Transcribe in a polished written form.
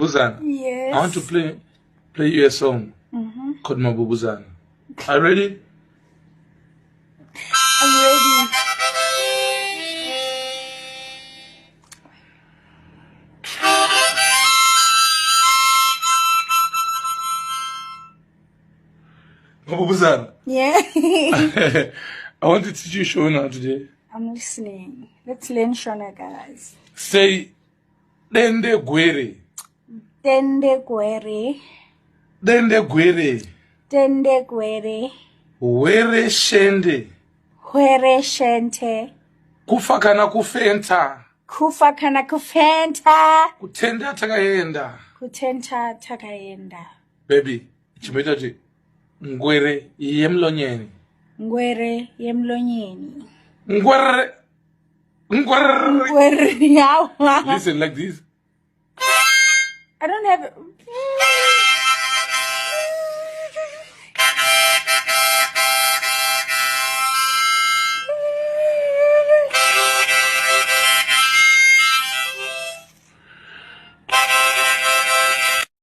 Bubuzana. Yes. I want to play you a song called Mabubuzana. Are you ready? I'm ready. Mabubuzana. Yeah. I want to teach you shona today. I'm listening. Let's learn shona, guys. Say dende gwere. Tende gwere. Dende gwere. Tende gwere. Were shende. Hwere shente. Kufa kana kufenta. Kufa kana kufenta. Kutenda takayenda. Kutenta takayenda. Baby, chimeta ti ngwere yemlonyeni. Ngwere yemlonyeni. Ngwere. Ngwere. Ngwere yawa. Listen like this. I don't have